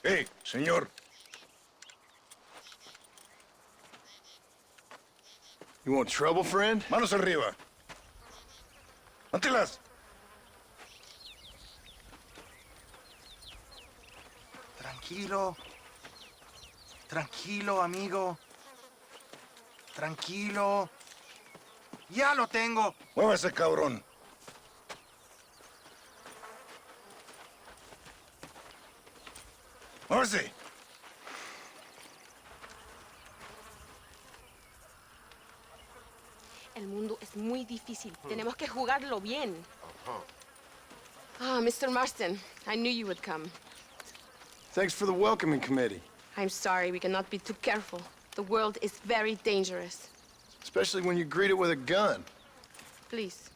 Hey, señor. You want trouble, friend? Manos arriba. Antelas. Tranquilo. Tranquilo, amigo. Tranquilo. Ya lo tengo. Muévase, cabrón. Muévase. El mundo es muy difícil. Tenemos que jugarlo bien. Ah, Mr. Marston, I knew you would come. Thanks for the welcoming committee. I'm sorry, we cannot be too careful. The world is very dangerous. Especially when you greet it with a gun. Please.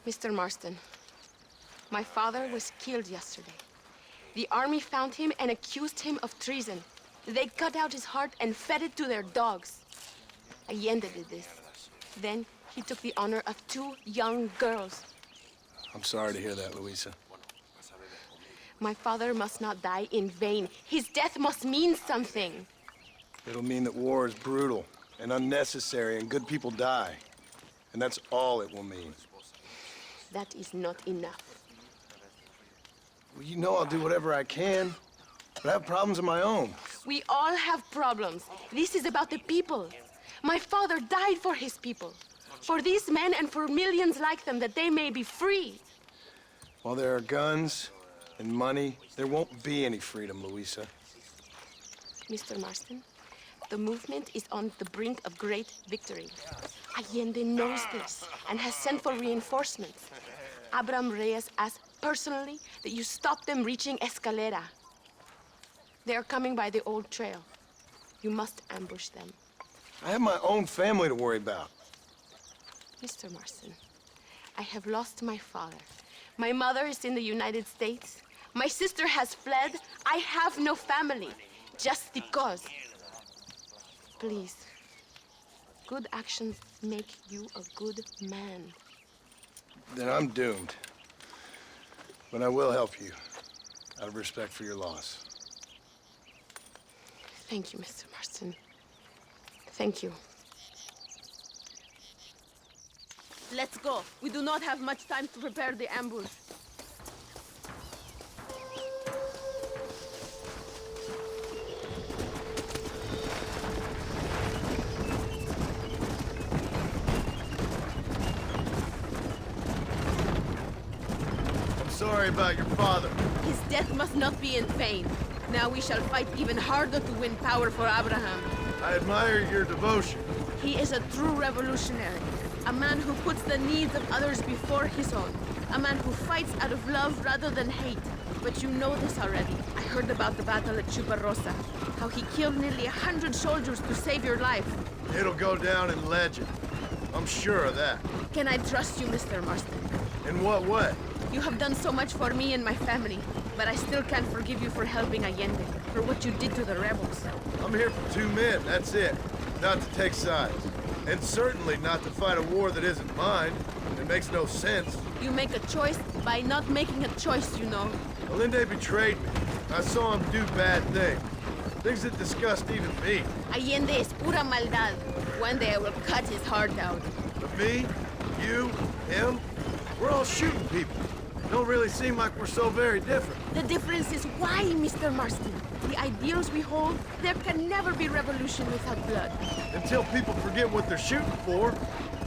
Mr. Marston, my father was killed yesterday. The army found him and accused him of treason. They cut out his heart and fed it to their dogs. Allende did this. Then he took the honor of 2 young girls. I'm sorry to hear that, Luisa. My father must not die in vain. His death must mean something. It'll mean that war is brutal and unnecessary and good people die. And that's all it will mean. That is not enough. Well, you know I'll do whatever I can, but I have problems of my own. We all have problems. This is about the people. My father died for his people. For these men and for millions like them, that they may be free. While there are guns and money, there won't be any freedom, Luisa. Mr. Marston, the movement is on the brink of great victory. Allende knows this and has sent for reinforcements. Abraham Reyes asked personally that you stop them reaching Escalera. They are coming by the old trail. You must ambush them. I have my own family to worry about. Mr. Marston, I have lost my father. My mother is in the United States. My sister has fled. I have no family. Just because. Please. Good actions make you a good man. Then I'm doomed. But I will help you, out of respect for your loss. Thank you, Mr. Marston. Thank you. Let's go. We do not have much time to prepare the ambush. I'm sorry about your father. His death must not be in vain. Now we shall fight even harder to win power for Abraham. I admire your devotion. He is a true revolutionary. A man who puts the needs of others before his own. A man who fights out of love rather than hate. But you know this already. I heard about the battle at Chuparosa. How he killed nearly 100 soldiers to save your life. It'll go down in legend. I'm sure of that. Can I trust you, Mr. Marston? In what way? You have done so much for me and my family. But I still can't forgive you for helping Allende. For what you did to the rebels. I'm here for 2 men, that's it. Not to take sides. And certainly not to fight a war that isn't mine. It makes no sense. You make a choice by not making a choice, you know. Allende betrayed me. I saw him do bad things. Things that disgust even me. Allende es pura maldad. One day I will cut his heart out. But me, you, him, we're all shooting people. Don't really seem like we're so very different. The difference is why, Mr. Marston. The ideals we hold, there can never be revolution without blood. Until people forget what they're shooting for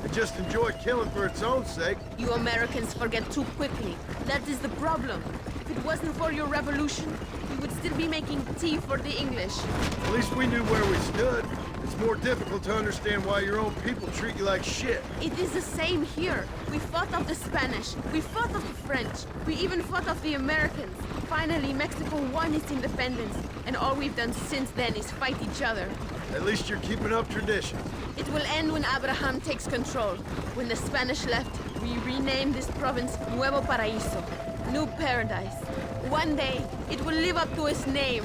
and just enjoy killing for its own sake. You Americans forget too quickly. That is the problem. If it wasn't for your revolution, we would still be making tea for the English. At least we knew where we stood. It's more difficult to understand why your own people treat you like shit. It is the same here. We fought off the Spanish. We fought off the French. We even fought off the Americans. Finally, Mexico won its independence. And all we've done since then is fight each other. At least you're keeping up tradition. It will end when Abraham takes control. When the Spanish left, we renamed this province Nuevo Paraíso, New Paradise. One day, it will live up to its name.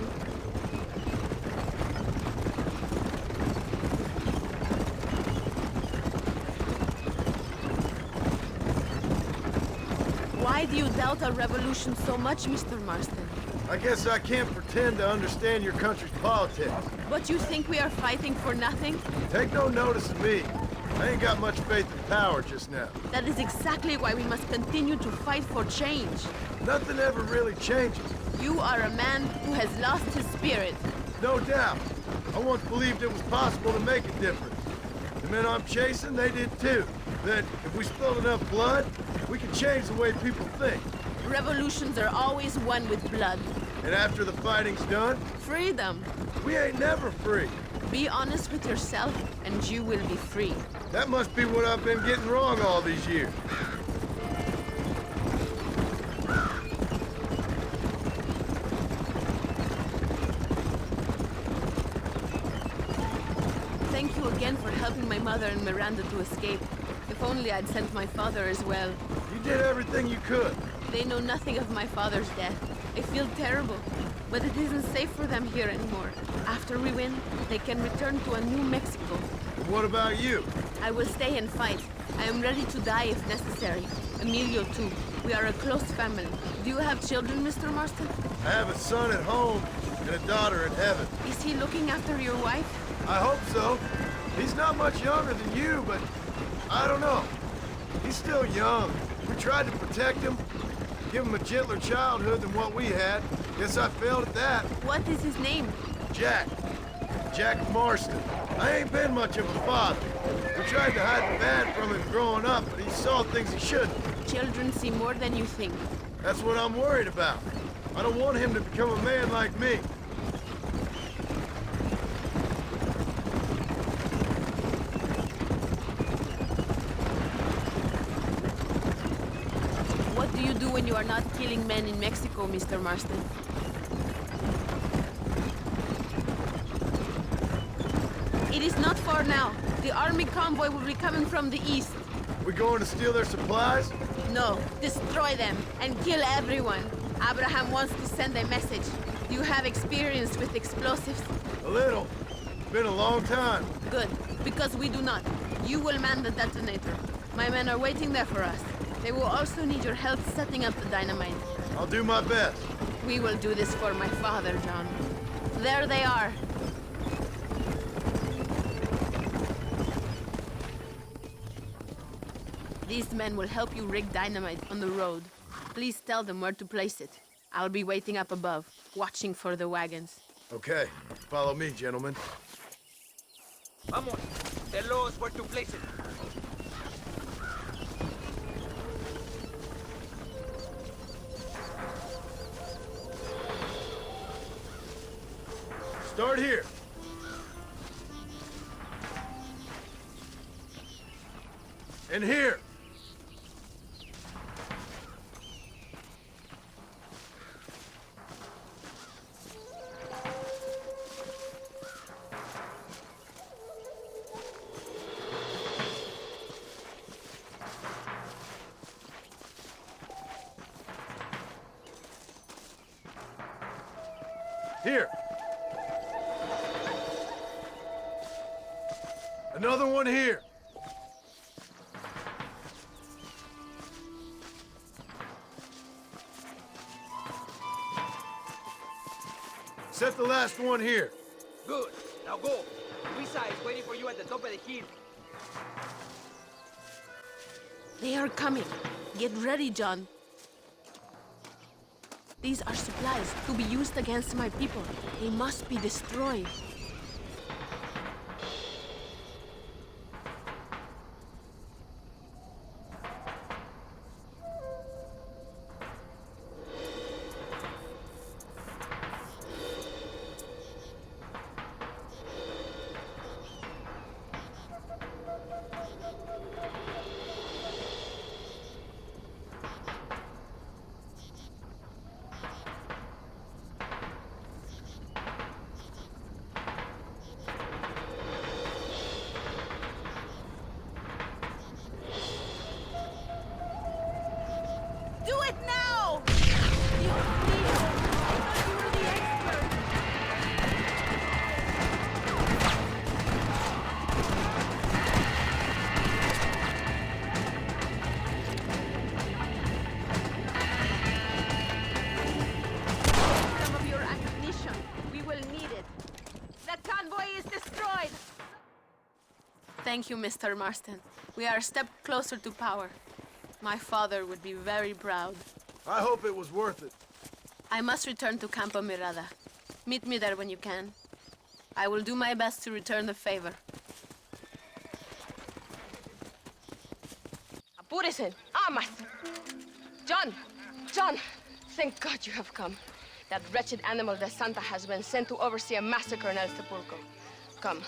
Why Why do you doubt our revolution so much, Mr. Marston? I guess I can't pretend to understand your country's politics. But you think we are fighting for nothing? Take no notice of me. I ain't got much faith in power just now. That is exactly why we must continue to fight for change. Nothing ever really changes. You are a man who has lost his spirit. No doubt. I once believed it was possible to make a difference. The men I'm chasing, they did too. That if we spilled enough blood, we could change the way people think. Revolutions are always won with blood. And after the fighting's done, Freedom. we ain't never free. Be honest with yourself, and you will be free. That must be what I've been getting wrong all these years. Thank you again for helping my mother and Miranda to escape. If only I'd sent my father as well. You did everything you could. They know nothing of my father's death. I feel terrible, but it isn't safe for them here anymore. After we win, they can return to a new Mexico. And what about you? I will stay and fight. I am ready to die if necessary. Emilio too. We are a close family. Do you have children, Mr. Marston? I have a son at home and a daughter in heaven. Is he looking after your wife? I hope so. He's not much younger than you, but I don't know. He's still young. We tried to protect him, give him a gentler childhood than what we had. Guess I failed at that. What is his name? Jack. Jack Marston. I ain't been much of a father. We tried to hide the bad from him growing up, but he saw things he shouldn't. Children see more than you think. That's what I'm worried about. I don't want him to become a man like me. What do you do when you are not killing men in Mexico, Mr. Marston? It is not far now. The army convoy will be coming from the east. We going to steal their supplies? No, destroy them and kill everyone. Abraham wants to send a message. Do you have experience with explosives? A little. Been a long time. Good, because we do not. You will man the detonator. My men are waiting there for us. They will also need your help setting up the dynamite. I'll do my best. We will do this for my father, John. There they are. These men will help you rig dynamite on the road. Please tell them where to place it. I'll be waiting up above, watching for the wagons. Okay, follow me, gentlemen. Vamos, tell us where to place it. Start here. And here. Here. Another one here. Set the last one here. Good. Now go. Luisa is waiting for you at the top of the hill. They are coming. Get ready, John. These are supplies to be used against my people. They must be destroyed. Thank you, Mr. Marston. We are a step closer to power. My father would be very proud. I hope it was worth it. I must return to Campo Mirada. Meet me there when you can. I will do my best to return the favor. Apúrese. Armas! John! John! Thank God you have come. That wretched animal de Santa has been sent to oversee a massacre in El Sepulcro. Come,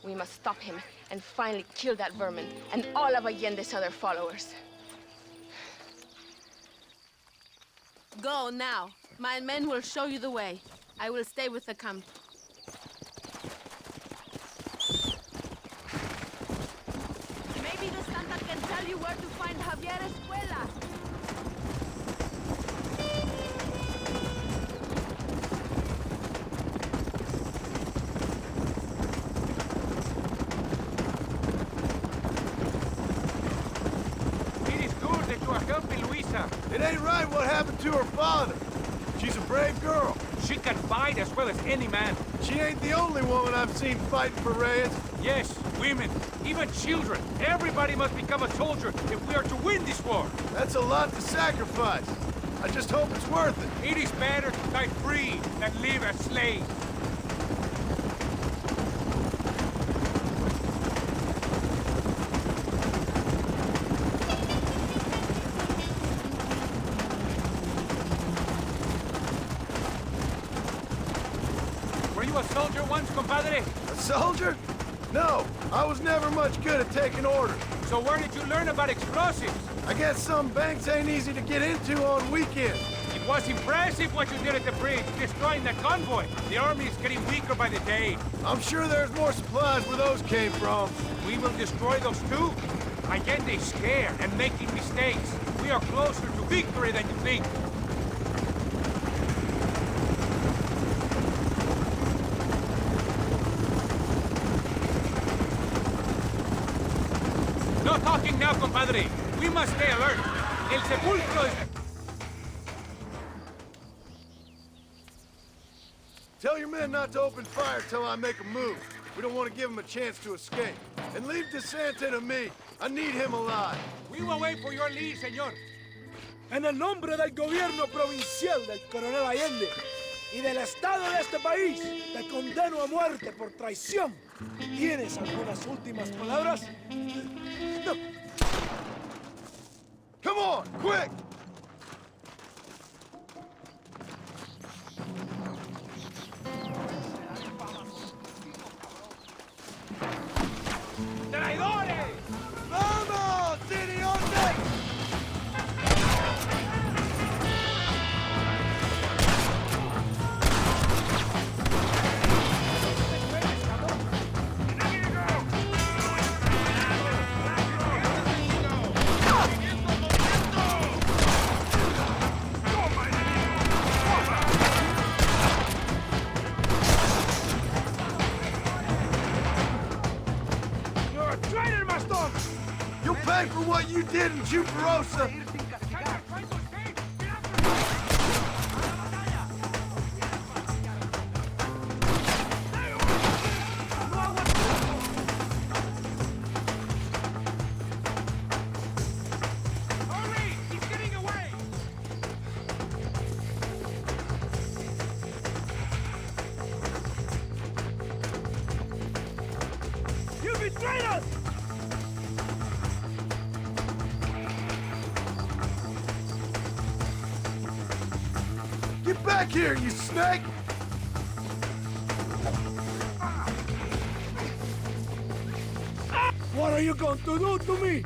we must stop him and finally kill that vermin and all of Allende's other followers. Go now. My men will show you the way. I will stay with the camp. Maybe the Santa can tell you where to find Javier Escuela. It is good that you are helping Luisa. It ain't right what happened to her father. She's a brave girl. She can fight as well as any man. She ain't the only woman I've seen fighting for Reyes. Yes, women, even children. Everybody must become a soldier if we are to win this war. That's a lot to sacrifice. I just hope it's worth it. It is better to die free than live as slaves. Were you a soldier once, compadre? A soldier? No, I was never much good at taking orders. So where did you learn about explosives? I guess some banks ain't easy to get into on weekends. It was impressive what you did at the bridge, destroying that convoy. The army is getting weaker by the day. I'm sure there's more supplies where those came from. We will destroy those too. Allende is scared and making mistakes. We are closer to victory than you think. No talking now, compadre. We must stay alert. El Sepulcro is... Tell your men not to open fire till I make a move. We don't want to give them a chance to escape. And leave DeSanta to me. I need him alive. We will wait for your lead, señor. En el nombre del gobierno provincial del coronel Allende y del Estado de este país, te condeno a muerte por traición. ¿Tienes algunas últimas palabras? No. Come on, quick! ¡Traidores! Vamos, idiotes! You're a traitor, Maston! You'll pay for what you did in Chuparosa! Hurry! He's getting away! You betrayed us! Get back here, you snake! What are you going to do to me?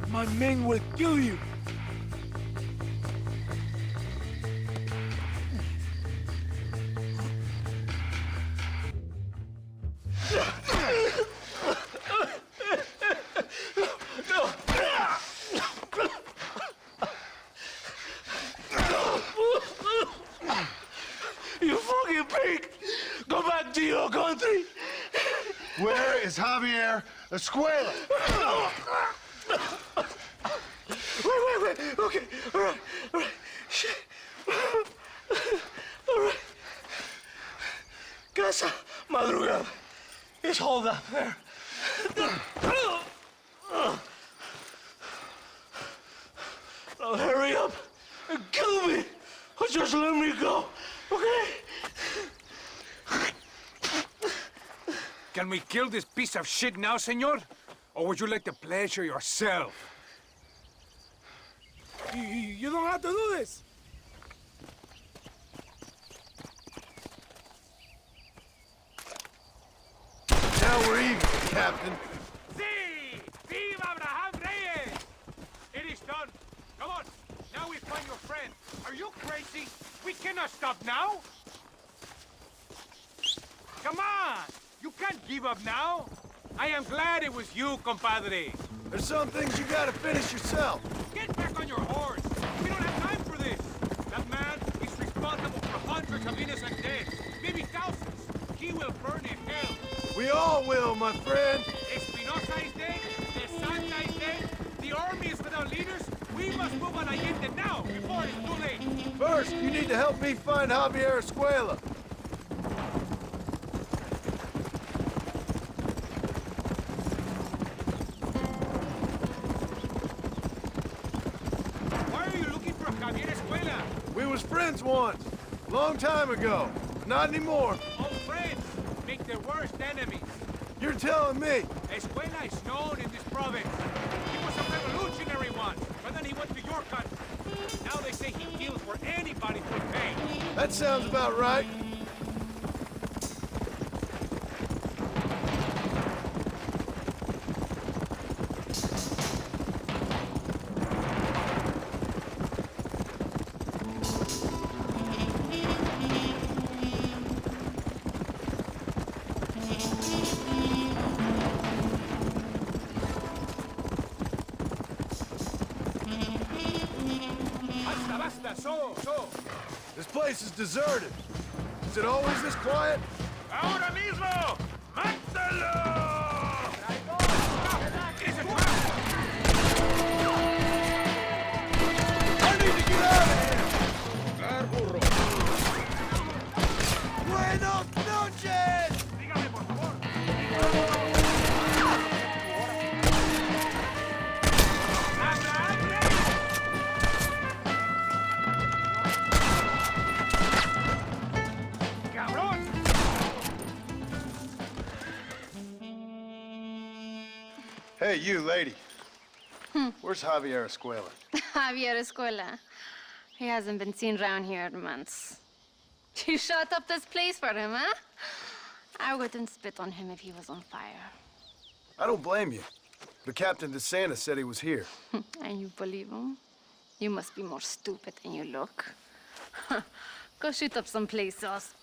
My men will kill you. You fucking pig! Go back to your country! Where is Javier Escuela? Wait. Okay, all right. Shit. All right. Casa Madrugada. hold up there. Now hurry up and kill me, or just let me go, okay? Can we kill this piece of shit now, senor? Or would you like the pleasure yourself? You don't have to do this. Now we're even, Captain. Sí! Viva Abraham Reyes! It is done. Come on. Now we find your friend. Are you crazy? We cannot stop now. Come on! You can't give up now. I am glad it was you, compadre. There's some things you gotta finish yourself. Get back on your horse. We don't have time for this. That man is responsible for hundreds of innocent deaths, maybe thousands. He will burn in hell. We all will, my friend. Espinosa is dead. The Santa is dead. The army is without leaders. We must move on Allende now, before it's too late. First, you need to help me find Javier Escuela. Why are you looking for Javier Escuela? We was friends once, long time ago. Not anymore. Old friends make the worst enemies. You're telling me. Escuela is known in this province. He was a revolutionary once, but then he went to your country. Now they say he kills for anybody who will pay. That sounds about right. Basta, basta, so. This place is deserted. Is it always this quiet? ¡Ahora mismo! ¡Mátalo! It's a trap! I need to get out of here! Dar burro. Buenos noches! Dígame, por favor. ¡Abraham Reyes! ¡Cabrón! Hey, you lady. Where's Javier Escuela? Javier Escuela. He hasn't been seen around here in months. You shut up this place for him, huh? I wouldn't spit on him if he was on fire. I don't blame you. But Captain DeSantis said he was here. And you believe him? You must be more stupid than you look. Go shoot up some places.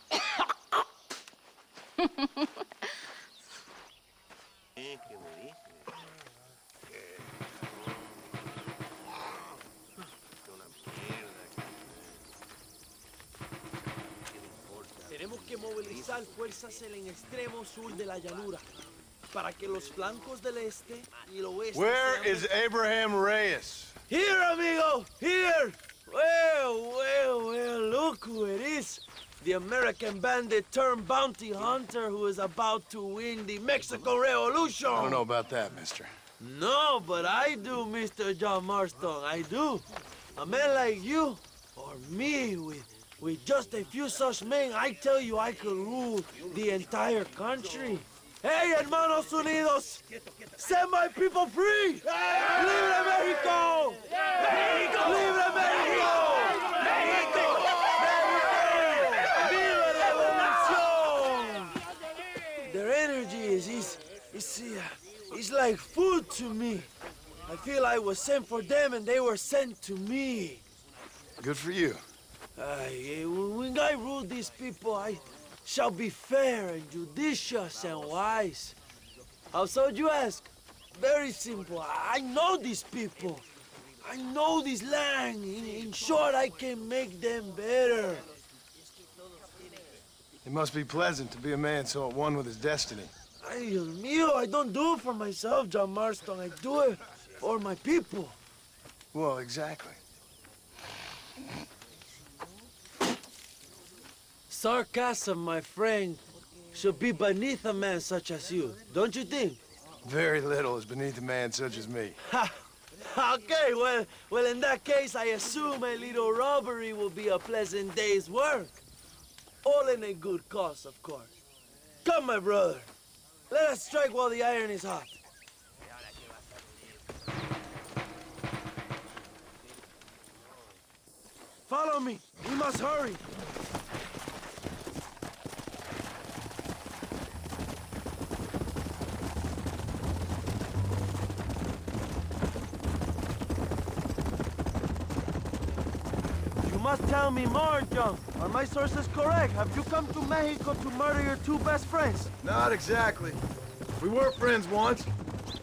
Tenemos que movilizar fuerzas en el extremo sur de la llanura para que los flancos del este y el oeste Where sean- is Abraham Reyes? Here, amigo! Here! Well, look who it is. The American bandit turned bounty hunter who is about to win the Mexican Revolution. I don't know about that, mister. No, but I do, Mr. John Marston, I do. A man like you, or me, with just a few such men, I tell you I could rule the entire country. Hey, hermanos unidos! Set my people free! Libre Mexico! Mexico! Libre Mexico! Mexico! Viva Revolución! Their energy is like food to me. I feel I was sent for them and they were sent to me. Good for you. When I rule these people, I shall be fair and judicious and wise. How so, you ask? Very simple. I know these people. I know this land. In short, I can make them better. It must be pleasant to be a man so at one with his destiny. Ay, Dios mío, I don't do it for myself, John Marston. I do it for my people. Well, exactly. Sarcasm, my friend. should be beneath a man such as you, don't you think? Very little is beneath a man such as me. Ha! Okay, well, in that case, I assume a little robbery will be a pleasant day's work. All in a good cause, of course. Come, my brother. Let us strike while the iron is hot. Follow me. We must hurry. You must tell me more, John. Are my sources correct? Have you come to Mexico to murder your two best friends? Not exactly. We were friends once.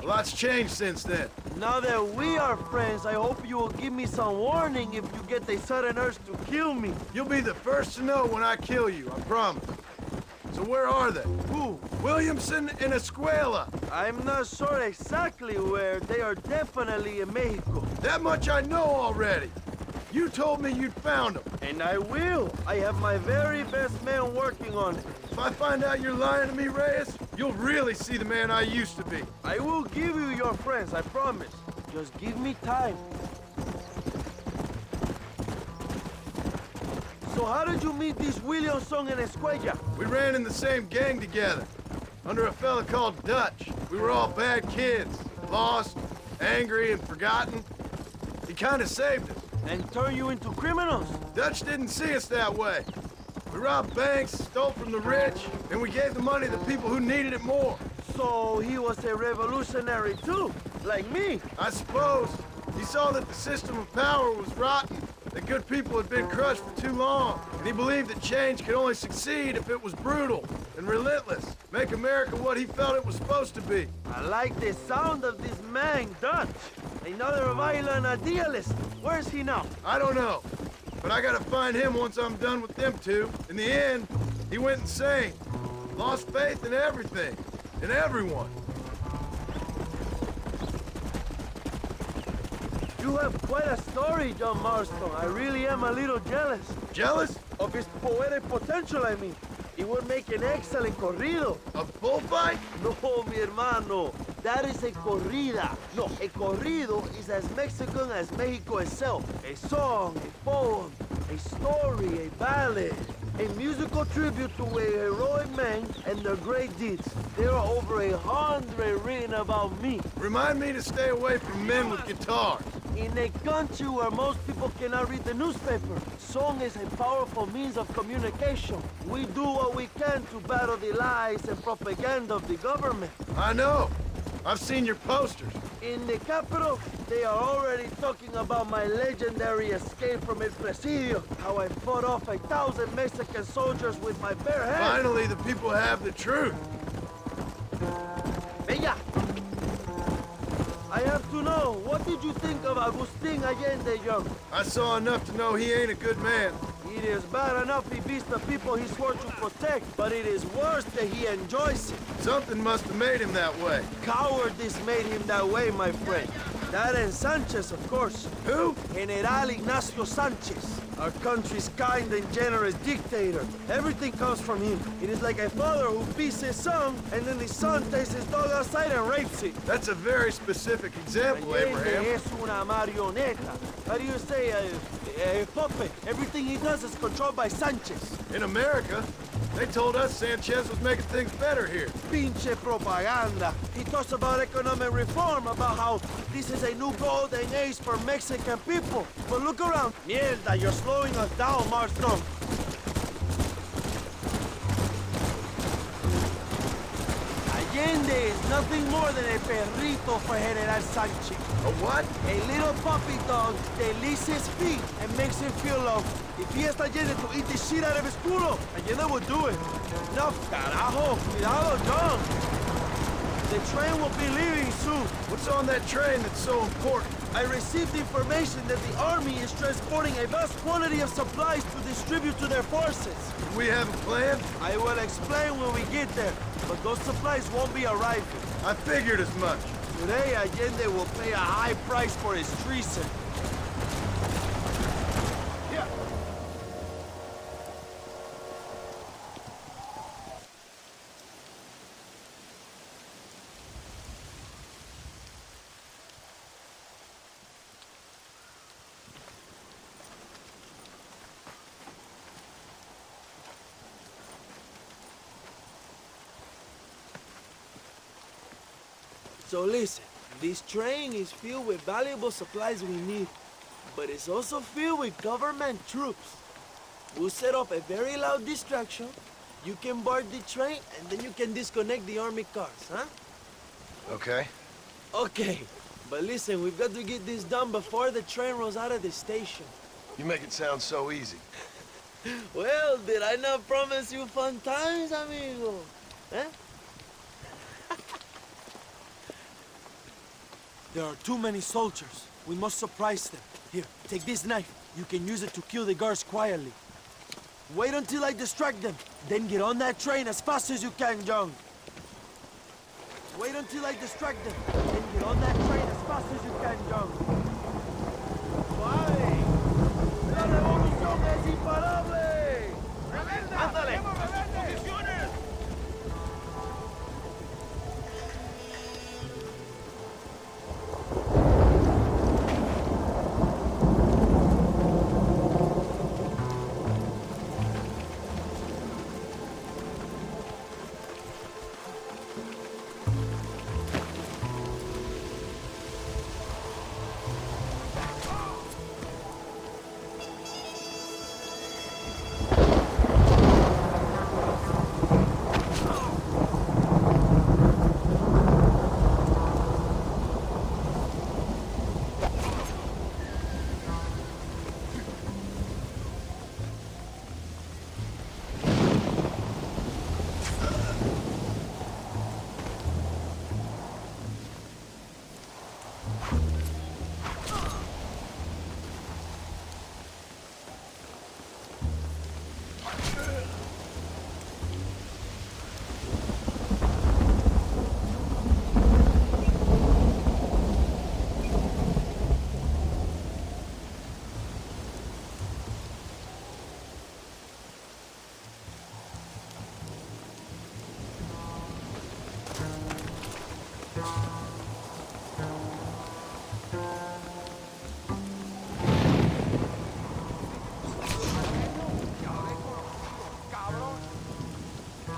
A lot's changed since then. Now that we are friends, I hope you will give me some warning if you get a sudden urge to kill me. You'll be the first to know when I kill you, I promise. So where are they? Who? Williamson and Escuela. I'm not sure exactly where. They are definitely in Mexico. That much I know already. You told me you'd found them. And I will. I have my very best men working on it. If I find out you're lying to me, Reyes, you'll really see the man I used to be. I will give you your friends, I promise. Just give me time. So how did you meet these Williamson and Escuella? We ran in the same gang together, under a fella called Dutch. We were all bad kids, lost, angry, and forgotten. He kind of saved us. And turn you into criminals? Dutch didn't see us that way. We robbed banks, stole from the rich, and we gave the money to people who needed it more. So he was a revolutionary too, like me. I suppose. He saw that the system of power was rotten, that good people had been crushed for too long, and he believed that change could only succeed if it was brutal and relentless, make America what he felt it was supposed to be. I like the sound of this man, Dutch. Another violent idealist. Where is he now? I don't know, but I gotta find him once I'm done with them two. In the end, he went insane, lost faith in everything, in everyone. You have quite a story, John Marston. I really am a little jealous. Jealous? Of his poetic potential, I mean. It would make an excellent corrido. A bullfight? No, mi hermano. That is a corrida. No, a corrido is as Mexican as Mexico itself. A song, a poem, a story, a ballad. A musical tribute to a heroic man and their great deeds. There are over 100 written about me. Remind me to stay away from men with guitars. In a country where most people cannot read the newspaper, song is a powerful means of communication. We do what we can to battle the lies and propaganda of the government. I know. I've seen your posters. In the capital, they are already talking about my legendary escape from El Presidio, how I fought off 1,000 Mexican soldiers with my bare hands. Finally, the people have the truth. Bella! I have to know, what did you think of Agustin Allende, young? I saw enough to know he ain't a good man. It is bad enough he beats the people he swore to protect, but it is worse that he enjoys it. Something must have made him that way. Cowardice made him that way, my friend. That and Sanchez, of course. Who? General Ignacio Sanchez, our country's kind and generous dictator. Everything comes from him. It is like a father who beats his son, and then his son takes his dog outside and rapes it. That's a very specific example, Abraham. Allende es una marioneta. How do you say, a puppet? Everything he does is controlled by Sanchez. In America, they told us Sanchez was making things better here. Pinche propaganda. He talks about economic reform, about how this is a new golden age for Mexican people. But look around. Mierda, you're slowing us down, Marston. Allende is nothing more than a perrito for General Sanchez. A what? A little puppy dog that licks his feet and makes him feel loved. If he asked Allende to eat the shit out of his culo, Allende would do it. No, carajo, cuidado, John. The train will be leaving soon. What's on that train that's so important? I received information that the army is transporting a vast quantity of supplies to distribute to their forces. Do we have a plan? I will explain when we get there, but those supplies won't be arriving. I figured as much. Today, Allende will pay a high price for his treason. So listen, this train is filled with valuable supplies we need, but it's also filled with government troops. We'll set up a very loud distraction. You can board the train, and then you can disconnect the army cars, huh? Okay. Okay, but listen, we've got to get this done before the train rolls out of the station. You make it sound so easy. Well, did I not promise you fun times, amigo? Eh? There are too many soldiers. We must surprise them. Here, take this knife. You can use it to kill the guards quietly. Wait until I distract them. Then get on that train as fast as you can, John. Wait until I distract them. Then get on that train as fast as you can, John. ¡Vale! ¡La revolución es imparable! ¡Ándale! ¡Posiciones!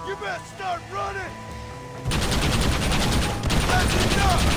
You better start running! That's enough!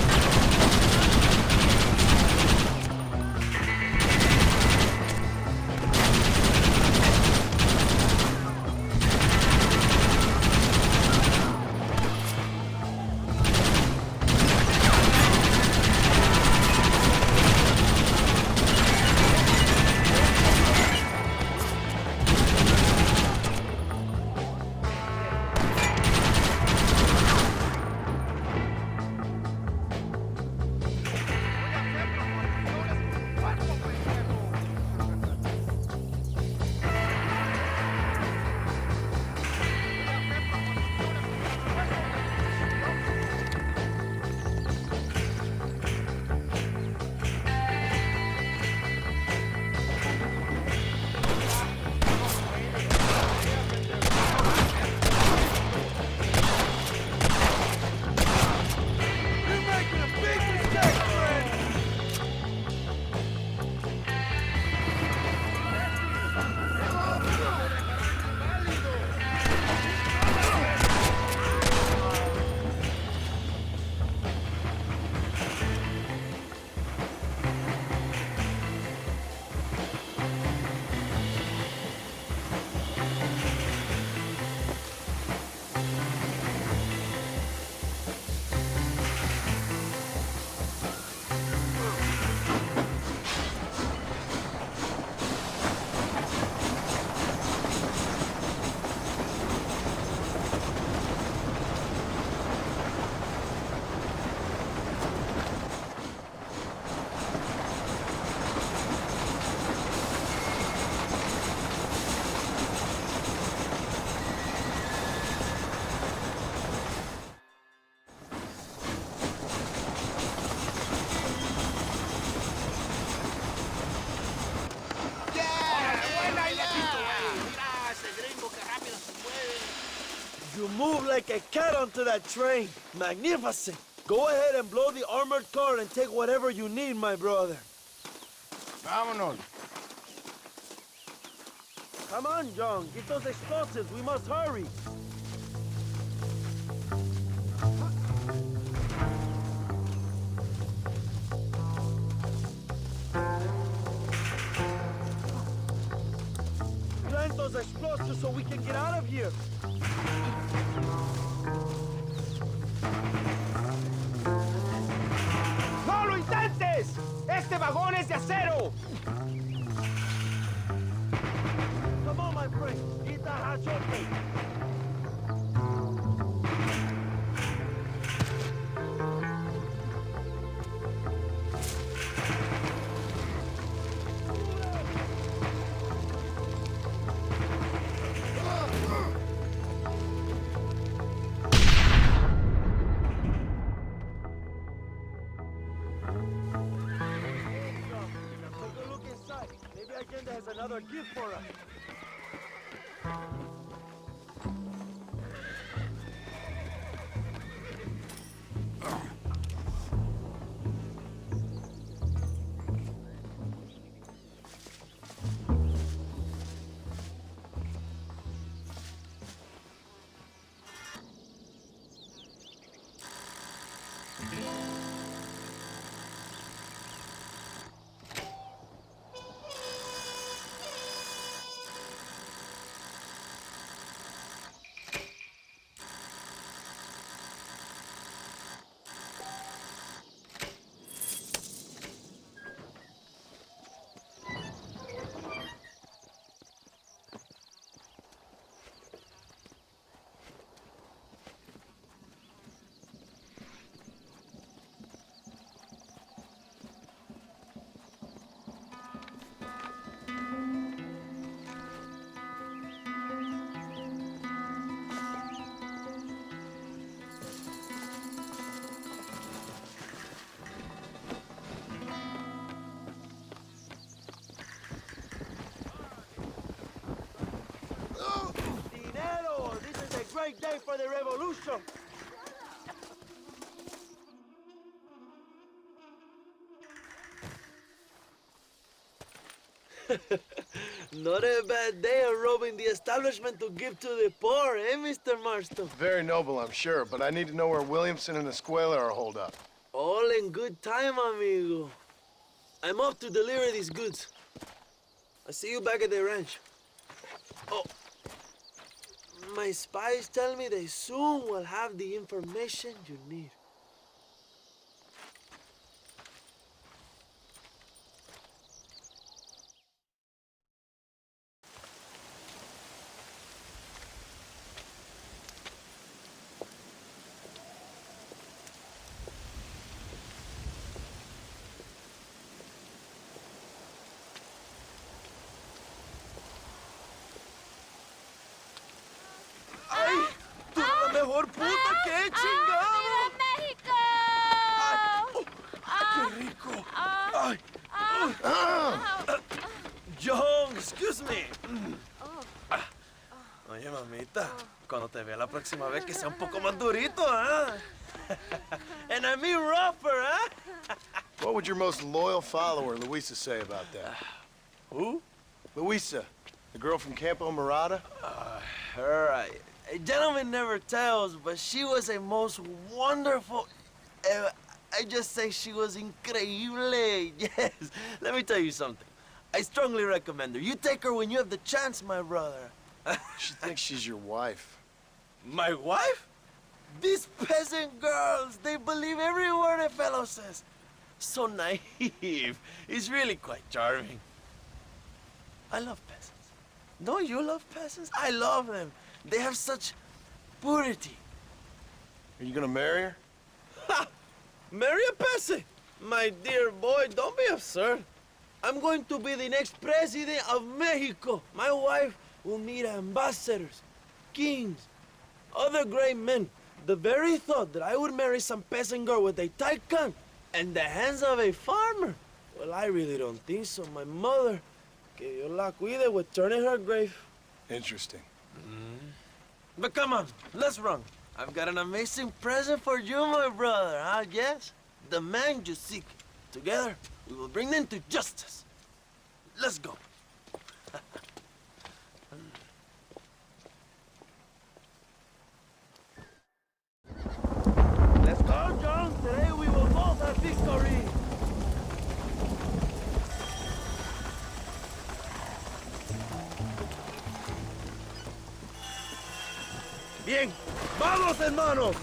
You move like a cat onto that train. Magnificent. Go ahead and blow the armored car and take whatever you need, my brother. Vámonos. Come on, John. Get those explosives. We must hurry. those explosives so we can get out of here. ¡No lo intentes! ¡Este vagón es de acero! Come on, my friend. Get that hatch open. Take a look inside. Maybe Allende has another gift for us. Dinero! This is a great day for the revolution. Not a bad day of robbing the establishment to give to the poor, eh, Mr. Marston? Very noble, I'm sure, but I need to know where Williamson and Escuela are holed up. All in good time, amigo. I'm off to deliver these goods. I'll see you back at the ranch. Oh, my spies tell me they soon will have the information you need. ¡Ay! ¡Tú eres la mejor puta que he chingado! México! ¡Qué rico! ¡Ay! John, excuse me. Oye, mamita, cuando te vea la próxima vez que sea un poco más durito, ¿ah? And I mean rougher, ¿ah? What would your most loyal follower, Luisa, say about that? Who? Luisa, the girl from Campo Morada? Her, a gentleman never tells, but she was a most wonderful... I just say she was increíble. Yes. Let me tell you something. I strongly recommend her. You take her when you have the chance, my brother. She thinks she's your wife. My wife? These peasant girls, they believe every word a fellow says. So naive. It's really quite charming. I love peasants. Don't you love peasants? I love them. They have such purity. Are you gonna marry her? Ha! Marry a peasant? My dear boy, don't be absurd. I'm going to be the next president of Mexico. My wife will meet ambassadors, kings, other great men. The very thought that I would marry some peasant girl with a tight gun and the hands of a farmer. Well, I really don't think so. My mother, que Dios la cuide, would turn in her grave. Interesting. But come on, let's run. I've got an amazing present for you, my brother, huh? Yes? The man you seek. Together, we will bring them to justice. Let's go. Let's go, John. Today we will both have victory. Bien. ¡Vamos, hermanos!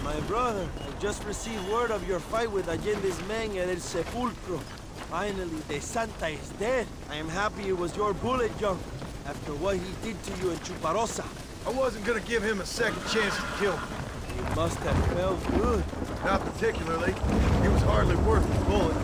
My brother, I just received word of your fight with Allende's men at El Sepulcro. Finally, the Santa is dead. I am happy it was your bullet, John, after what he did to you in Chuparosa. I wasn't gonna give him a second chance to kill me. It must have felt good. Not particularly. He was hardly worth the bullet.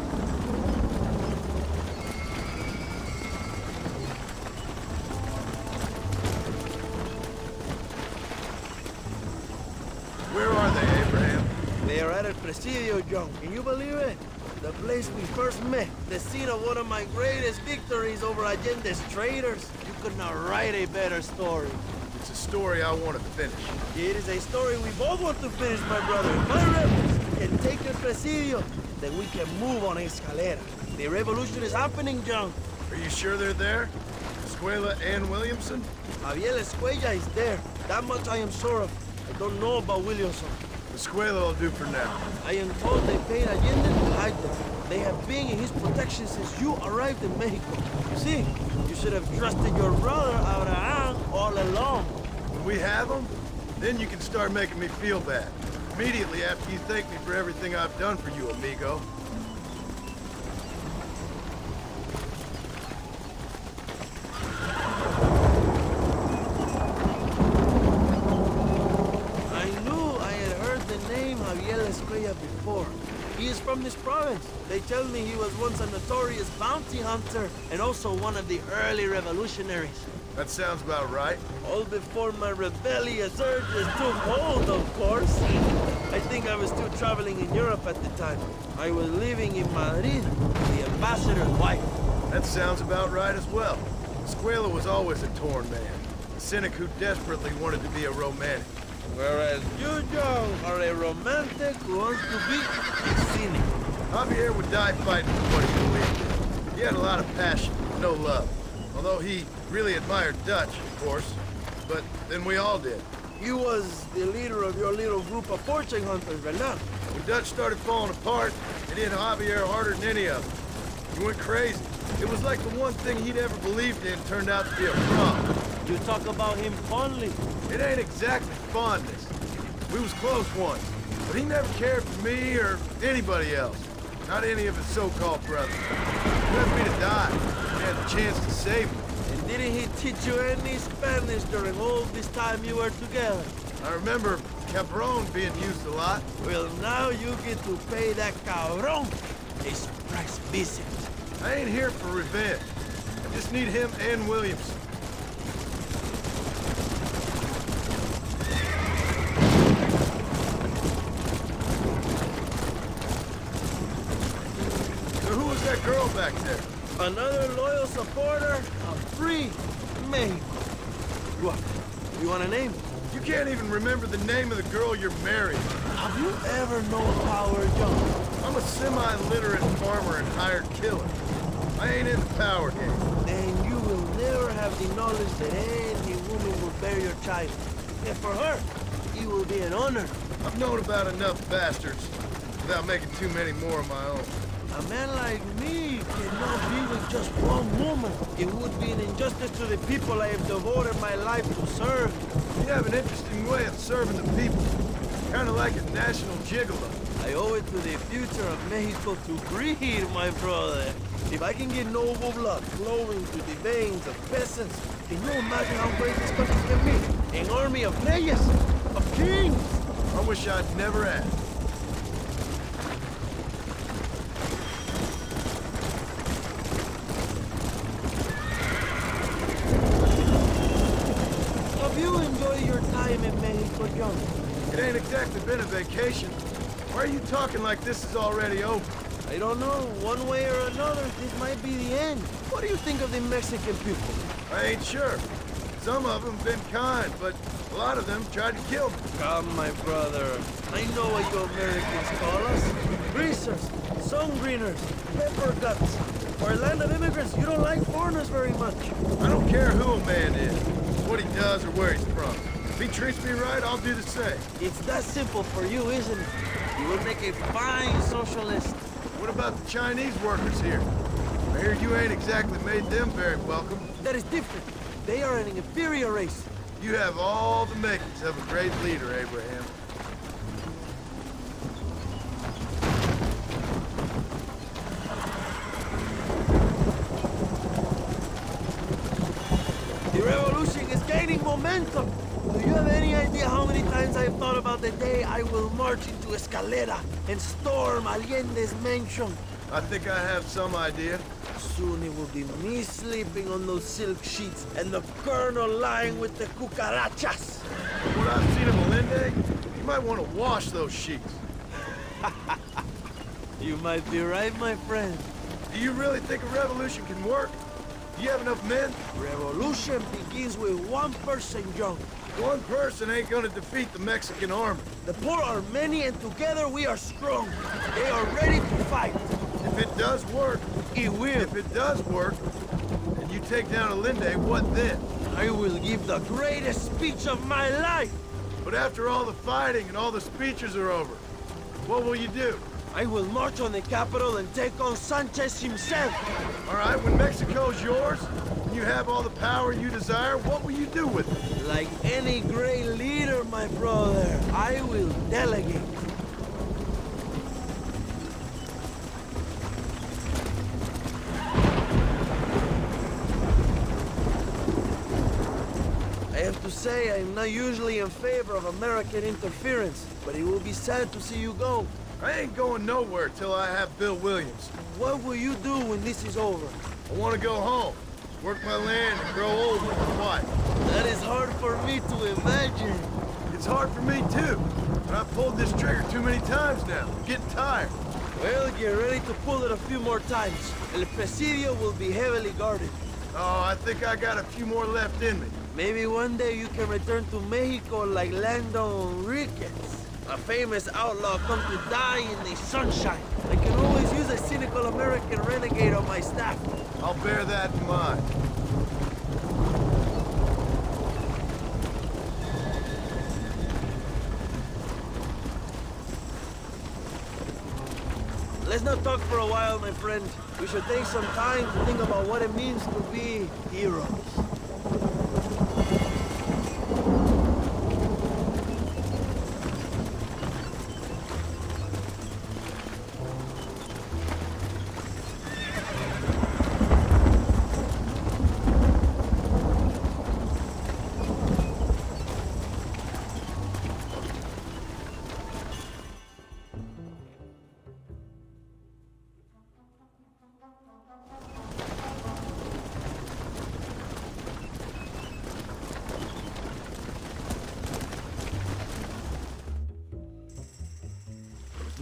Where are they, Abraham? They are at El Presidio, John. Can you believe it? The place we first met. The scene of one of my greatest victories over Allende's traitors. You could not write a better story. It's a story I want to finish. It is a story we both want to finish, my brother. My rebels can take El Presidio, then we can move on Escalera. The revolution is happening, John. Are you sure they're there? Escuela and Williamson? Javier Escuella is there. That much I am sure of. I don't know about Williamson. Escuela will do for now. I am told they paid Allende to hide them. They have been in his protection since you arrived in Mexico. You see, you should have trusted your brother, Abraham, all along. When we have them, then you can start making me feel bad. Immediately after you thank me for everything I've done for you, amigo. I knew I had heard the name Javier Escuella before. He is from this province. They tell me he was once a notorious bounty hunter and also one of the early revolutionaries. That sounds about right. All before my rebellious urges took hold, of course. I think I was still traveling in Europe at the time. I was living in Madrid, the ambassador's wife. That sounds about right as well. Escuela was always a torn man. A cynic who desperately wanted to be a romantic. Whereas you, Joe, are a romantic who wants to be a cynic. Javier would die fighting for what he believed in. He had a lot of passion, no love. Although he really admired Dutch, of course. But then we all did. He was the leader of your little group of fortune hunters, ¿verdad? When Dutch started falling apart, it hit Javier harder than any of them. He went crazy. It was like the one thing he'd ever believed in turned out to be a problem. You talk about him fondly. It ain't exactly fondness. We was close once, but he never cared for me or anybody else. Not any of his so-called brothers. He left me to die. He had the chance to save me. And didn't he teach you any Spanish during all this time you were together? I remember Cabron being used a lot. Well, now you get to pay that cabron a surprise visit. I ain't here for revenge. I just need him and Williamson. So who was that girl back there? Another loyal supporter of free Mexico. You want a name? You can't even remember the name of the girl you're married. Have you ever known Power John? I'm a semi-literate farmer and hired killer. I ain't in the power game. Then you will never have the knowledge that any woman will bear your child. And for her, it will be an honor. I've known about enough bastards without making too many more of my own. A man like me cannot be with just one woman. It would be an injustice to the people I have devoted my life to serve. You have an interesting way of serving the people. Kind of like a national gigolo. I owe it to the future of Mexico to breed, my brother. If I can get noble blood flowing through the veins of peasants, can you imagine how great this country can be? An army of reyes, of kings. I wish I'd never asked. Have you enjoyed your time in Mexico, John? It ain't exactly been a vacation. Why are you talking like this is already over? I don't know. One way or another, this might be the end. What do you think of the Mexican people? I ain't sure. Some of them been kind, but a lot of them tried to kill me. Come, my brother. I know what you Americans call us. Greasers, sun-greeners, pepper guts. For a land of immigrants, you don't like foreigners very much. I don't care who a man is, what he does or where he's from. If he treats me right, I'll do the same. It's that simple for you, isn't it? You would make a fine socialist. What about the Chinese workers here? hear you ain't exactly made them very welcome. That is different. They are an inferior race. You have all the makings of a great leader, Abraham. The revolution is gaining momentum. Do you have any idea how many times I've thought about the day I will march into Escalera and storm Allende's mansion? I think I have some idea. Soon it will be me sleeping on those silk sheets and the colonel lying with the cucarachas. From what I've seen of Allende, you might want to wash those sheets. You might be right, my friend. Do you really think a revolution can work? Do you have enough men? Revolution begins with one person, John. One person ain't gonna defeat the Mexican army. The poor are many and together we are strong. They are ready to fight. If it does work, It will. if it does work, and you take down Allende, what then? I will give the greatest speech of my life. But after all the fighting and all the speeches are over, what will you do? I will march on the capital and take on Sanchez himself. All right, when Mexico's yours, and you have all the power you desire, what will you do with it? Like any great leader, my brother, I will delegate. I have to say, I'm not usually in favor of American interference, but it will be sad to see you go. I ain't going nowhere till I have Bill Williams. What will you do when this is over? I want to go home, work my land, and grow old with my wife. That is hard for me to imagine. It's hard for me, too. But I've pulled this trigger too many times now. I'm getting tired. Well, get ready to pull it a few more times. El Presidio will be heavily guarded. Oh, I think I got a few more left in me. Maybe one day you can return to Mexico like Lando Enriquez, a famous outlaw come to die in the sunshine. I can always use a cynical American renegade on my staff. I'll bear that in mind. Let's not talk for a while, my friend. We should take some time to think about what it means to be heroes.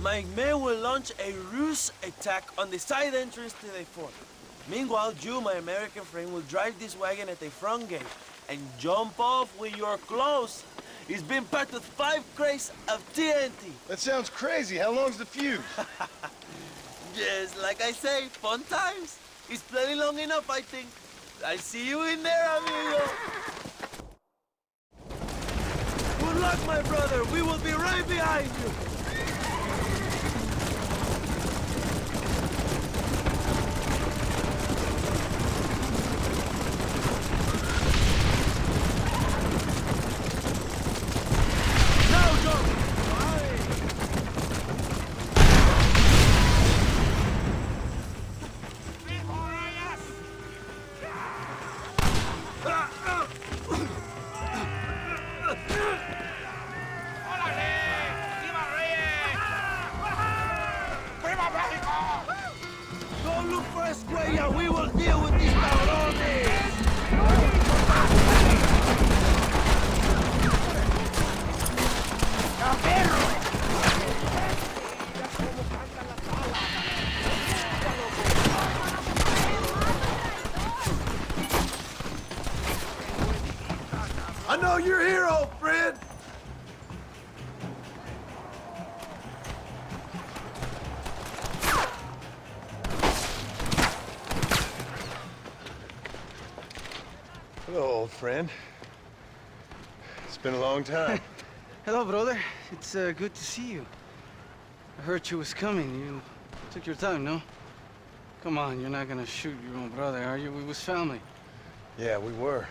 My men will launch a ruse attack on the side entrance to the fort. Meanwhile, you, my American friend, will drive this wagon at the front gate and jump off when you're close. It's been packed with 5 crates of TNT. That sounds crazy. How long's the fuse? Just like I say, fun times. It's plenty long enough, I think. I'll see you in there, amigo. Good luck, my brother. We will be right behind you. Don't look for Escuella. We will deal with these cabrones. I know you're here, old friend. Hello, old friend. It's been a long time. Hello, brother. It's good to see you. I heard you was coming. You took your time, no? Come on, you're not gonna shoot your own brother, are you? We was family. Yeah, we were.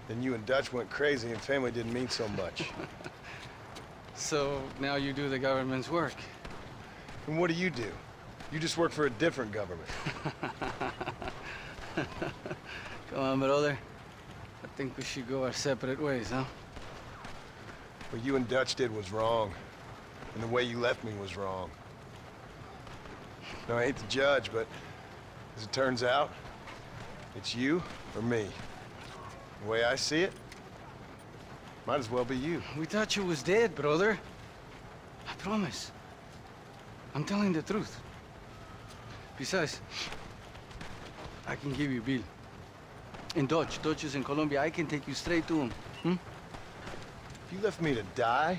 Then you and Dutch went crazy and family didn't mean so much. So now you do the government's work. And what do? You just work for a different government. Come on, brother. I think we should go our separate ways, huh? What you and Dutch did was wrong. And the way you left me was wrong. Now, I hate to judge, but as it turns out, it's you or me. The way I see it, might as well be you. We thought you was dead, brother. I promise. I'm telling the truth. Besides, I can give you Bill. And Dutch is in Colombia. I can take you straight to him. You left me to die?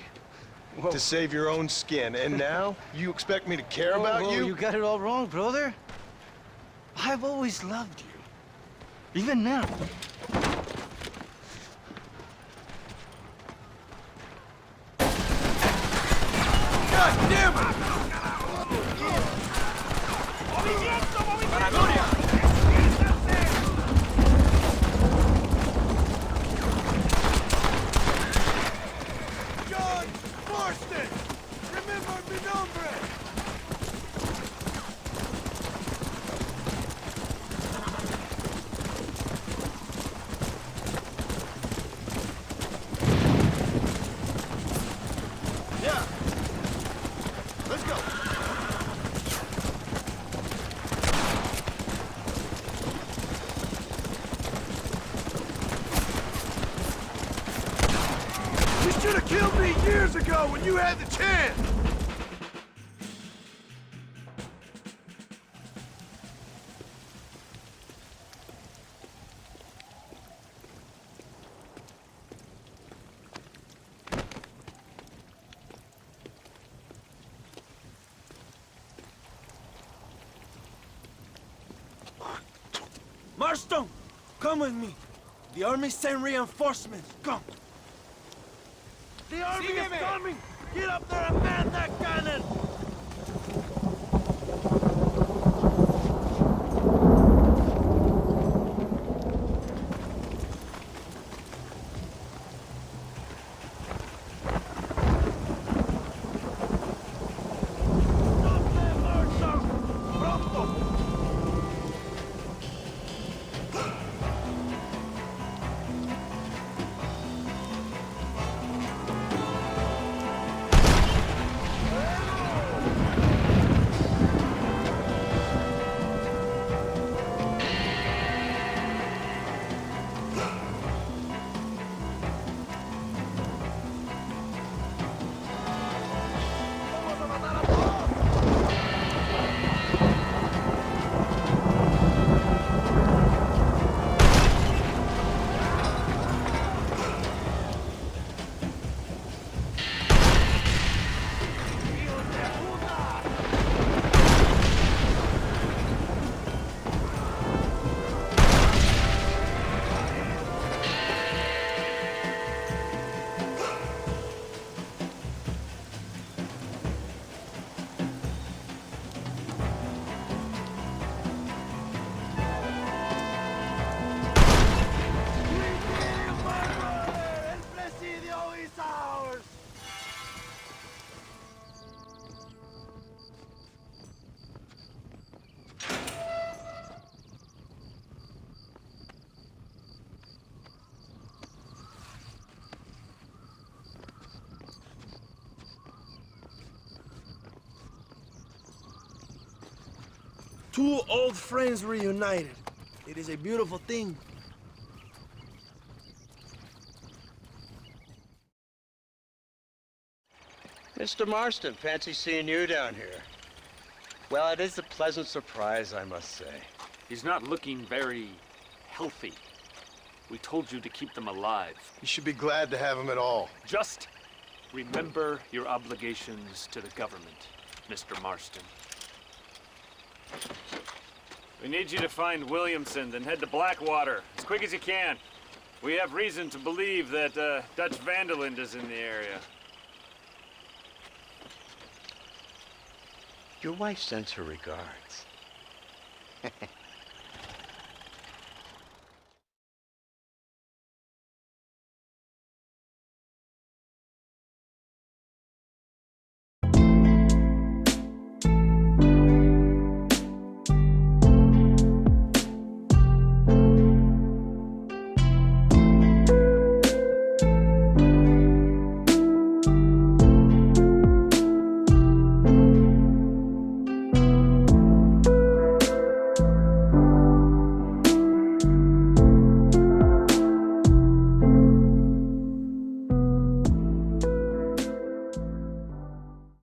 Whoa. To save your own skin, and now you expect me to care about you? You got it all wrong, brother. I've always loved you. Even now. God damn it! John Marston! Remember mi nombre! Yeah. Let's go. You should have killed me years ago when you had the chance! Marston, come with me. The army sent reinforcements. Come. The army is coming! Get up there and man that cannon! Two old friends reunited. It is a beautiful thing. Mr. Marston, fancy seeing you down here. Well, it is a pleasant surprise, I must say. He's not looking very healthy. We told you to keep them alive. You should be glad to have him at all. Just remember your obligations to the government, Mr. Marston. We need you to find Williamson, then head to Blackwater as quick as you can. We have reason to believe that Dutch Van der Linde is in the area. Your wife sends her regards.